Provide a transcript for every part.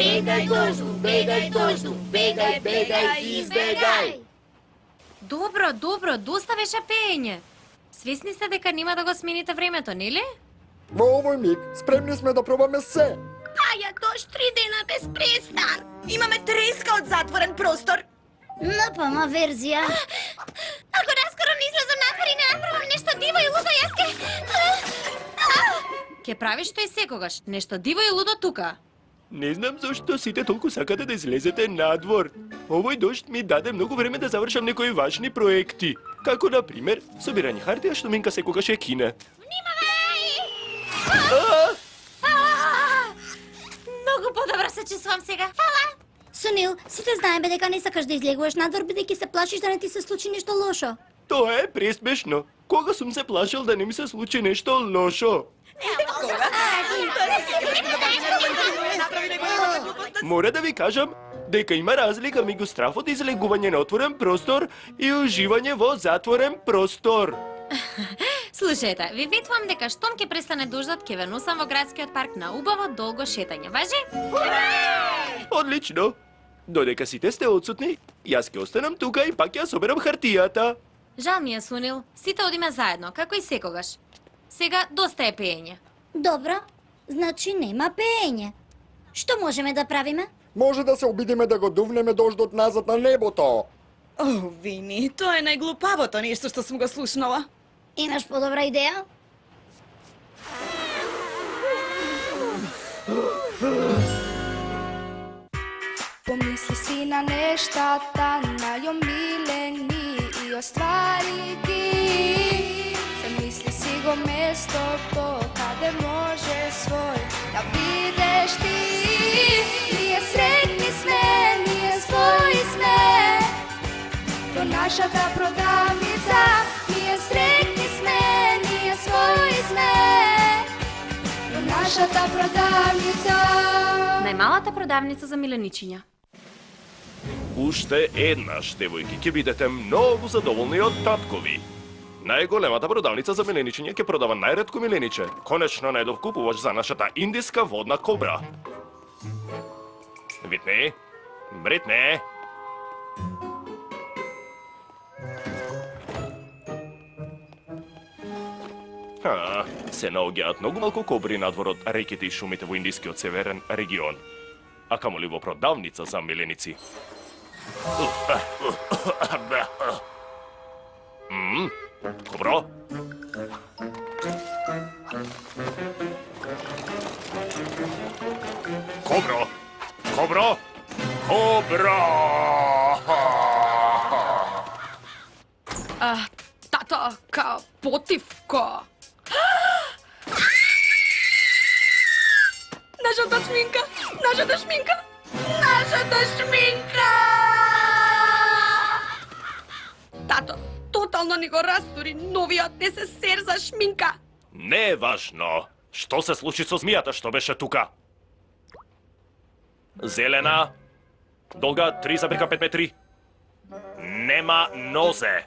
Бегај дожду, бегај, избегај. Добро, доста беше пеење. Свесни сте дека нема да го смените времето, нели? Во овој миг спремни сме да пробаме се. Паја дожд 3 дена без престан. Имаме треска од затворен простор. НПМ верзија. Ако наскоро не излезам напар и не направам нешто диво и лудо, јас Ке правиш тој секогаш, нешто диво и лудо тука. Не знам зашто сите толку сакате да излезете надвор. Овој дожд ми даде многу време да завршам некои важни проекти. Како, например, собирање хартија што Минка секогаш е кине. Многу подобро се чувствувам сега. Фала. Сонил, сите знаеме дека не сакаш да излегуваш надвор бидејќи се плашиш да не ти се случи нешто лошо. Тоа е пресмешно. Кога сум се плашил да не ми се случи нешто лошо? Мора да ви кажам дека има разлика меѓу страфот и излегување на отворен простор и уживање во затворен простор. Слушајте, ви ветвам дека штом ќе престане дождот, ќе ве носам во градскиот парк на убаво долго шетање. Важи? Одлично. Додека сите сте отсутни, јас ќе останам тука и пак ја соберам хартијата. Жал ми е, Сунил. Сите одиме заедно, како и секогаш. Сега доста е пеење. Добро, значи нема пеење. Што можеме да правиме? Може да се обидиме да го дувнеме дождот назад на небото. О, Вини, тоа е најглупавото нешто што сум го слушнала. Имаш подобра идеја? Помисли си на нештата најомилени и оствари ги. Замисли си го местото каде може свој да бидеш ти. Ние сретни сме, ние своји сме. До нашата продавница, ние сретни сме, ние своји сме. До нашата продавница. Најмалата продавница за миленичиња. Уште еднаш, девојки, ќе бидете многу задоволни од таткови. Најголемата продавница за миленичиња ќе продава најретко милениче. Конечно најдов купувач за нашата индиска водна кобра. Витни, Бритни. Се наоѓаат многу малку кобри надвор од реките и шумите во индискиот северен регион. А камоли во продавница за миленици. Кобро? Кобро? Кобро? Кобро! Тато, ка потивко. Нашата шминка! Нашата шминка! Нашата шминка! Тато, тотално ни го растури новиот НССР за шминка. Не е важно. Што се случи со змијата што беше тука? Зелена, долга 3,5 метри. Нема нозе.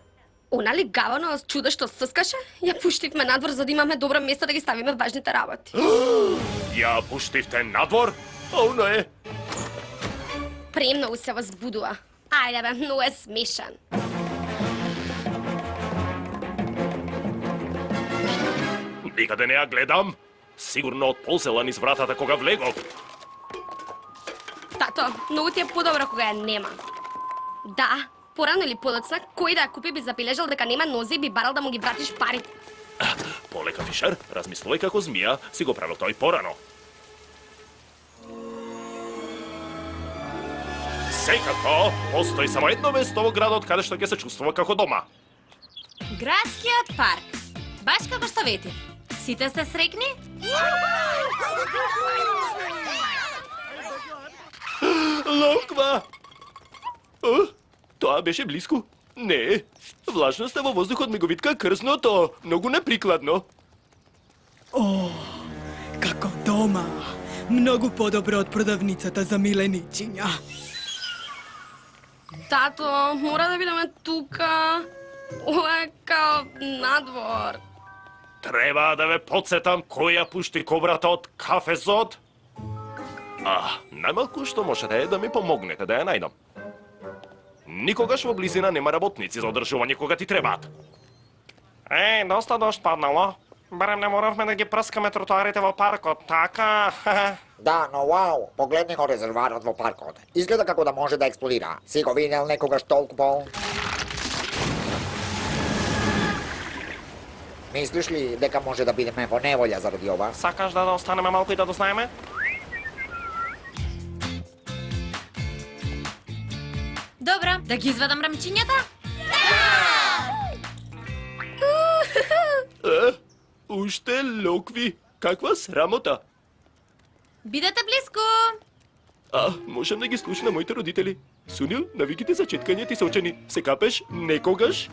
Она ли гавано од чудо што съскаше? Ја пуштивме надвор за да имаме добро место да ги ставиме важните работи. Ја пуштивте надвор? О, не. Премногу се возбудува. Ајде бе, многу е смешен. Никаде не ја гледам. Сигурно од ползела низ вратата кога влегов. Тато, многу ти е подобро кога ја нема. Да, порано или подоцна, кој да ја купи би забележал дека нема нозе и би барал да му ги вратиш парите. Полека, Фишер, размислувај како змија, си го правил тој порано. Секако, постои само едно место во градот каде што ќе се чувствува како дома. Градскиот парк. Баш како што вети. Сите сте среќни? Локва! Тоа беше блиску. Не, влажноста во воздухот ми го витка крзното. Многу неприкладно. О, како дома. Многу подобро од продавницата за миленичиња. Тато, мора да бидеме тука. Ова е као надвор. Треба да ве подсетам кој ја пушти кобрата од кафезот? Најмалку што можете е да ми помогнете да ја најдам. Никогаш во близина нема работници за одржување кога ти требаат. Доста дожд паднало. Барем не моравме да ги прскаме тротоарите во паркот, така? Да, но вау, погледни го резерварот во паркот. Изгледа како да може да експлодира. Си го видел некогаш толку полн? Мислиш ли дека може да бидеме во неволја заради ова? Сакаш да останеме малку и да дознаеме? Добро, да ги извадам рамчињата? Уште локви. Каква срамота. Бидете близко. Можам да ги слушам на моите родители. Сунил, навиките за четкање ти се учени. Се капеш некогаш?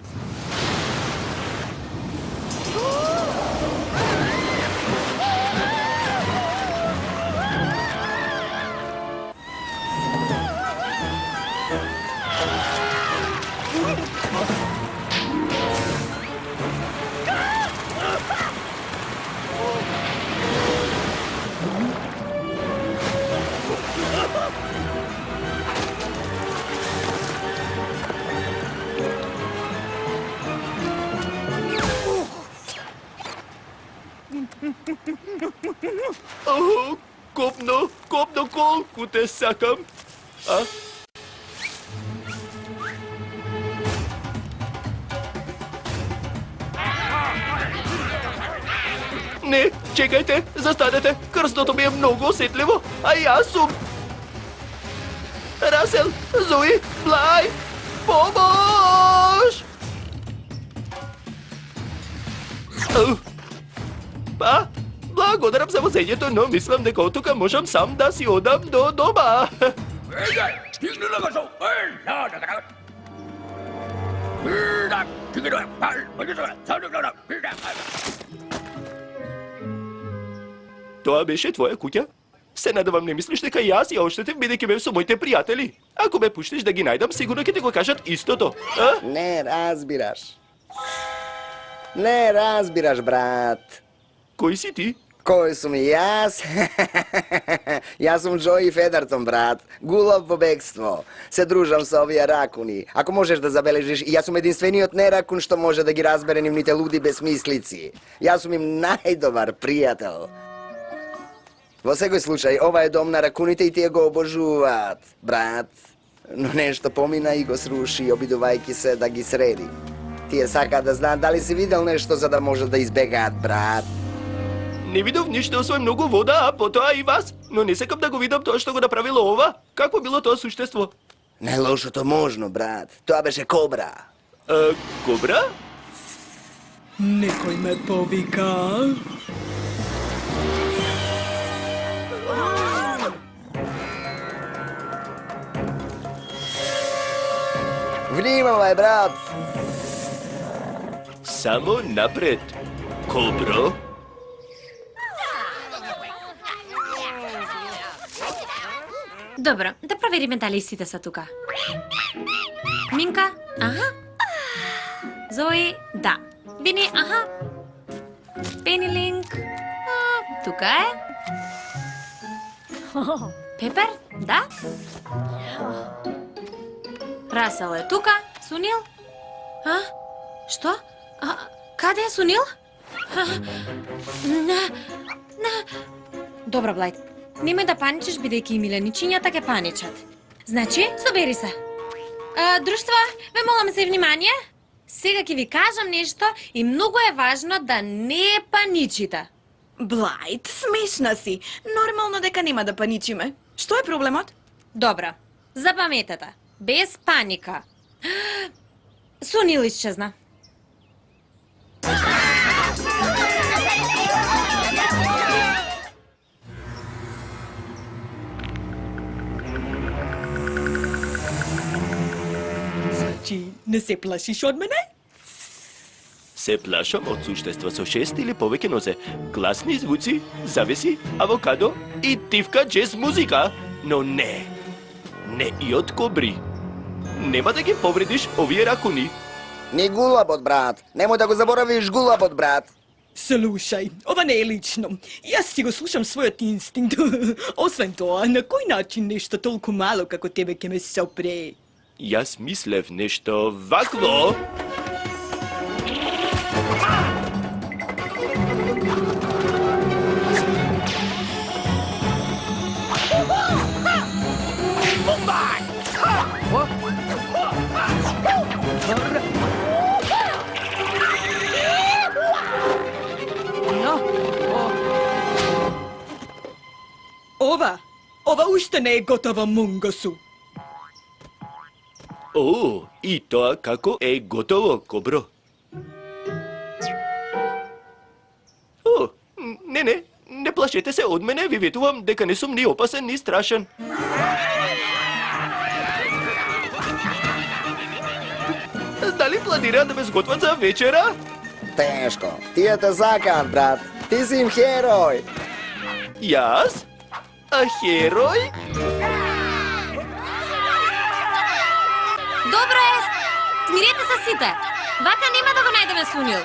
Копно, колку те сакам. Не, чекајте, застанете. Крстото ми е многу осетливо, а јас сум... Расел, Зои, Блај, помош! Благодарам за возењето, но мислам дека од тука можам сам да си одам до дома. Тоа беше твоја куќа? Се надевам не мислиш дека јас ја оштетив бидејќи бев со моите пријатели. Ако ме пуштиш да ги најдам, сигурно ќе ти го кажат истото. Не разбираш. Не разбираш, брат. Кој си ти? Кој сум јас? Јас сум Джои Федертон, брат. Гулав во бегство. Се дружам со овие ракуни. Ако можеш да забележиш, јас сум единствениот неракун што може да ги разбере нивните луди безмислици. Јас сум им најдобар пријател. Во секој случај, ова е дом на ракуните и тие го обожуваат, брат. Но нешто помина и го сруши, обидувајќи се да ги среди. Тие сакаат да знаат дали си видел нешто за да може да избегаат, брат. Не видов ништо освен многу вода, а потоа и вас. Но не сакам да го видам тоа што го направило ова. Какво било тоа суштество? Најлошото можно, брат. Тоа беше кобра. Кобра? Некој ме повика. Внимавај, брат. Само напред. Кобро? Добро, да провериме дали сите са тука. Минка? Аха. Зои? Да. Бини? Аха. Пенилинг? Тука е. Пепер? Да. Расел е тука. Сунил? Што? Каде е Сунил? Добро, Блајд. Немој да паничиш, бидејќи и миленичињата ке паничат. Значи, собери се. Друштво, ве молам за внимание. Сега ќе ви кажам нешто и многу е важно да не паничите. Блајд, смешна си. Нормално дека нема да паничиме. Што е проблемот? Добро, запаметете. Без паника. Сунил исчезна. Значи, не се плашиш од мене? Се плашам од суштества со 6 или повеќе нозе, гласни звуци, завеси, авокадо и тивка джез музика. Но не и од кобри. Нема да ги повредиш овие ракуни. Ни гулабот, брат. Немој да го заборавиш гулабот, брат. Слушај, ова не е лично. Јас си го слушам својот инстинкт. Освен тоа, на кој начин нешто толку мало како тебе ќе ме сопре? Јас мислев нешто вакво. Ова уште не е готова, Мунгасу. О, и тоа како е готово, Кобро. О, не плашете се од мене, ви ветувам дека не сум ни опасен, ни страшен. Дали планираат да ме сготват за вечера? Тешко. Тие те сакаат, брат. Ти си им херој. Јас? А херој? Добро е, смирете се сите. Вака нема да го најдеме Сунил.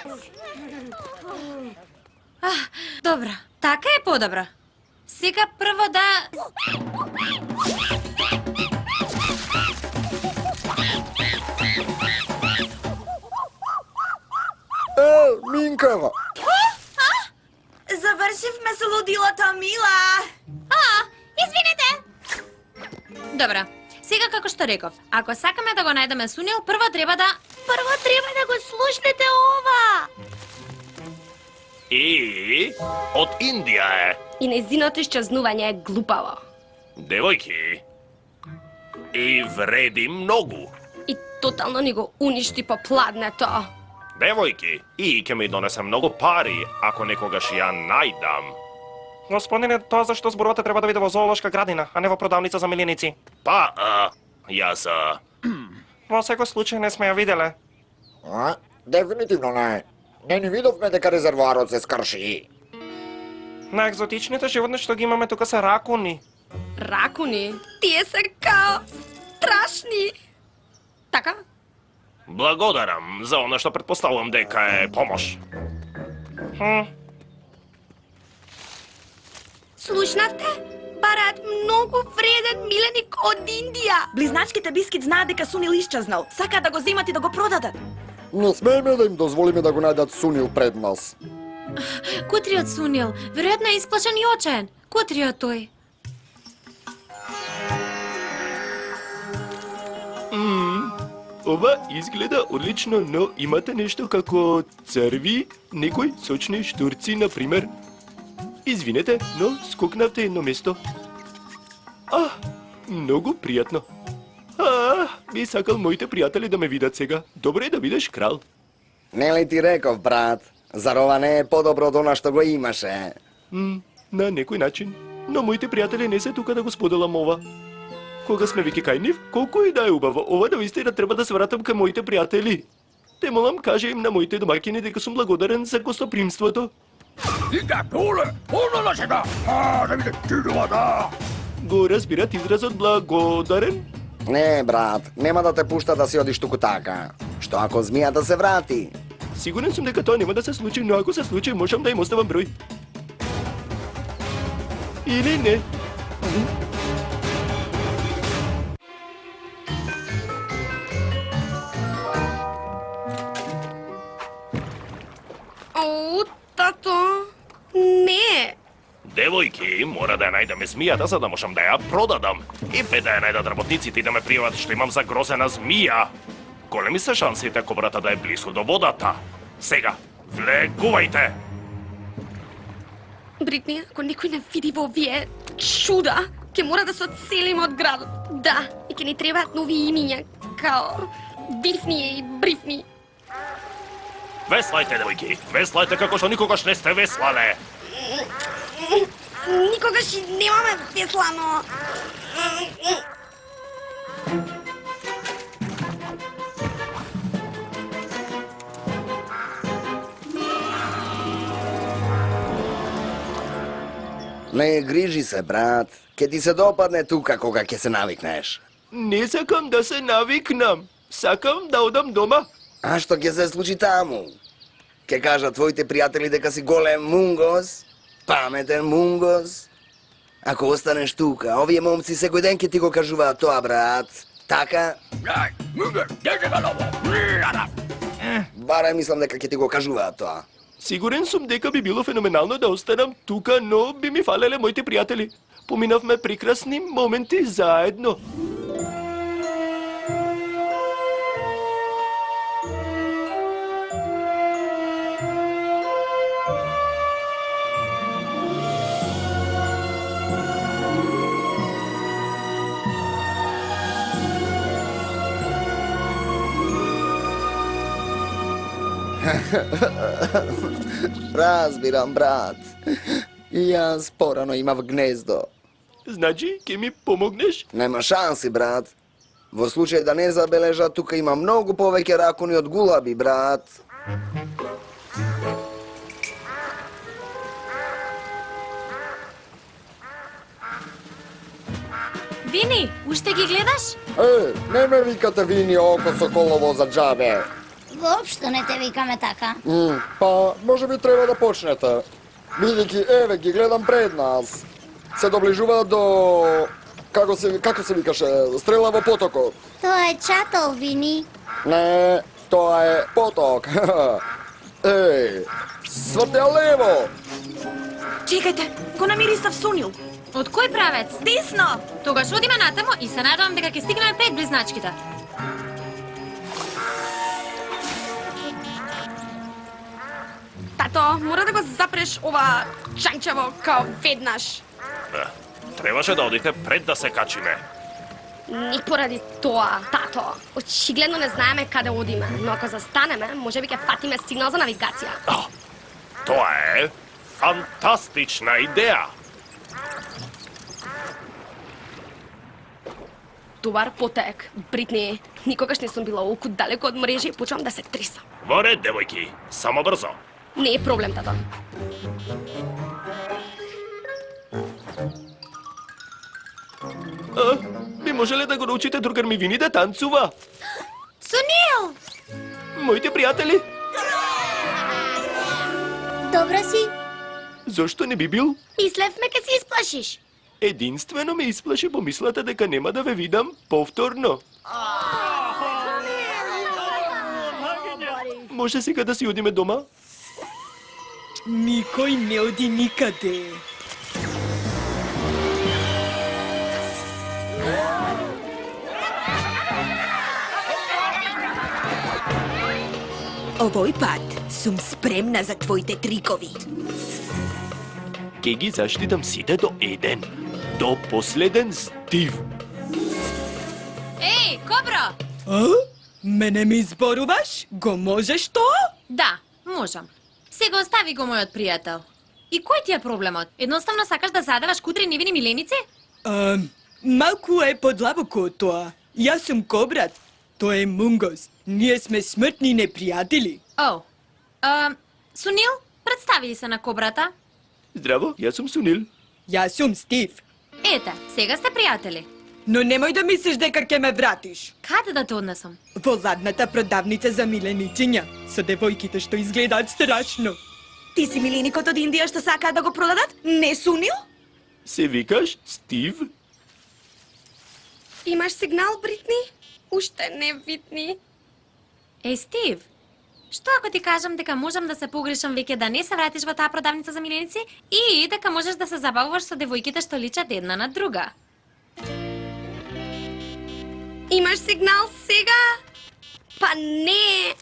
Добро, така е подобро. Сега прво да... Минка! Завршивме со лудилото, Мила. Извинете. Добро, сега како што реков, ако сакаме да го најдеме Сунил, прво треба да го слушнете ова. И од Индија е. И незиното исчезнување е глупаво. Девојки. И вреди многу. И тотално ни го уништи по пладнето. Девојки, и ќе ми донесе многу пари ако некогаш ја најдам. Господине, тоа зашто зборувате треба да биде во зоолошка градина, а не во продавница за миленици. Па, јас... Во секој случај не сме ја виделе. Дефинитивно не. Не ни видовме дека резервоарот се скрши. На екзотичните животни што ги имаме тука се ракуни. Ракуни? Тие се као страшни. Така? Благодарам за она што предпоставувам дека е помош. Слушнавте? Бараат многу вреден миленик од Индија. Близначките бискит знаат дека Сунил исчезнал. Сакаат да го земат и да го продадат. Не смееме да им дозволиме да го најдат Сунил пред нас. Кутриот Сунил, веројатно е исплашен и очаен. Кутриот тој. Ова изгледа одлично, но имате нешто како црви, некои сочни штурци, например. Извинете, но скокнавте едно место. Многу пријатно. Би сакал моите пријатели да ме видат сега. Добре е да бидеш крал. Нели ти реков, брат? Зар ова не е подобро од она што го имаше? На некој начин. Но моите пријатели не се тука да го споделам ова. Кога сме веќе кај нив, колку и да е убаво, ова навистина треба да се вратам кај моите пријатели. Те молам, кажа им на моите домаќини дека сум благодарен за гостопримството. Го разбират изразот благодарен? Не, брат, нема да те пушта да си одиш туку така. Што ако змијата се врати? Сигурен сум дека тоа нема да се случи, но ако се случи, можам да им оставам број. Или не? Тато, не. Девојки, мора да ја најдеме змијата за да можам да ја продадам. И пе да ја најдат работниците и да ме пријават што имам загрозена змија. Големи се шансите кобрата да е близко до водата. Сега, влегувајте! Бритни, ако некој не види во овие чуда, ќе мора да се одселиме од градот. Да, и ќе ни требаат нови имиња, као Бифни и Брифни. Веслајте, девојки, веслајте како што никогаш не сте веслале. Никогаш и немаме веслано. Не грижи се, брат. Ке ти се допадне тука кога ќе се навикнеш. Не сакам да се навикнам. Сакам да одам дома. А што ќе се случи таму? Ке кажат твоите пријатели дека си голем мунгос, паметен мунгос. Ако останеш тука, овие момци секој ден ќе ти го кажуваат тоа, брат. Така? Барем мислам дека ќе ти го кажуваат тоа. Сигурен сум дека би било феноменално да останам тука, но би ми фалеле моите пријатели. Поминавме прекрасни моменти заедно. Разбирам, брат. И јас порано имав гнездо. Значи, ќе ми помогнеш? Нема шанси, брат. Во случај да не забележат, тука има многу повеќе ракуни од гулаби, брат. Вини, уште ги гледаш? Не ме викате Вини око соколово за џабе. Воопшто не те викаме така. Па, може би треба да почнете. Бидејќи, еве, ги гледам пред нас. Се доближуваат до... Како се викаше? Стрела во потокот. Тоа е чатол, Вини. Не, тоа е поток. Еј, свртеа лево. Чекајте, го намирисав Сунил. Од кој правец? Десно! Тогаш одиме натаму и се надевам дека ќе стигнеме пред близначките. Тато, мора да го запреш ова чанчево као веднаш. Требаше да одите пред да се качиме. Не поради тоа, тато. Очигледно не знаеме каде одиме, но ако застанеме, може би ќе фатиме сигнал за навигација. Тоа е фантастична идеја. Добар потек, Бритни. Никогаш не сум била олку далеко од мрежа и почвам да се тресам. Во ред, девојки, само брзо. Не е проблем, тато. Би можеле да го научите другар ми Вини да танцува? Сунил! Моите пријатели? Добра си? Зошто не би бил? Мислевме ке се исплашиш. Единствено ме исплаши помислата дека нема да ве видам повторно. Може сега да си одиме дома? Никој не оди никаде. Овој пат сум спремна за твоите трикови. Ке ги заштитам сите до еден. До последен Стив. Еј, Кобро! Мене ми изборуваш? Го можеш тоа? Да, можам. Сега остави го мојот пријател. И кој ти е проблемот? Едноставно сакаш да задаваш кудри невини миленици? Малку е подлабоко од тоа. Јас сум Кобрат. Тој е Мунгос. Ние сме смртни непријатели. Сунил, представи се на Кобрата. Здраво, јас сум Сунил. Јас сум Стив. Ете, сега сте пријатели. Но немој да мислиш дека ќе ме вратиш. Каде да те однесам? Во ладната продавница за миленичиња, со девојките што изгледаат страшно. Ти си миленикот од Индија што сакаат да го продадат? Не Сунил? Се викаш Стив? Имаш сигнал, Бритни? Уште не видни. Еј, Стив, што ако ти кажам дека можам да се погрешам веќе да не се вратиш во таа продавница за миленици и дека можеш да се забавуваш со девојките што личат една на друга? Имаш сигнал сега? Па не.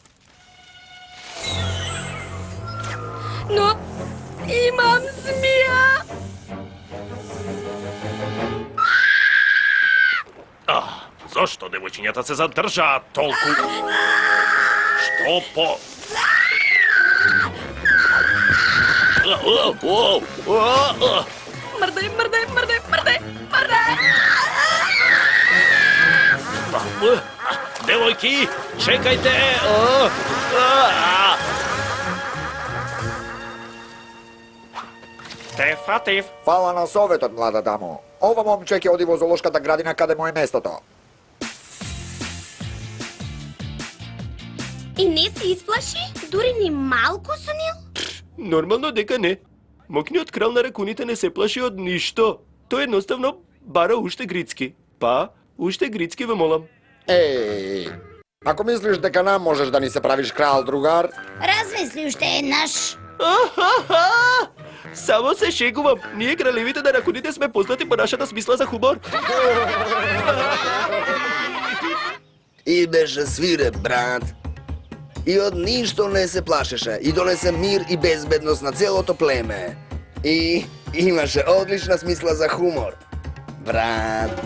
Но имам змија. Зошто девојчињата се задржаат толку? Што по... Мрдај, мрдај, мрдај, мрдај, мрдај! Девојки, чекајте! Те фатив. Фала на советот, млада дамо. Ова момче ќе оди во зоолошката градина каде му е местото. И не се исплаши? дури ни малку со нил? Нормално дека не. Мокниот крал на ракуните не се плаши од ништо. Тој едноставно бара уште грицки. Па, уште грицки ве молам. Еј, ако мислиш дека нам можеш да ни се правиш крал, другар, Размисли уште еднаш. Ахаха! Само се шегувам. Ние кралевите на ракуните сме познати по нашата смисла за хумор. И беше свиреп, брат. И од ништо не се плашеше. И донесе мир и безбедност на целото племе. И имаше одлична смисла за хумор. Брат.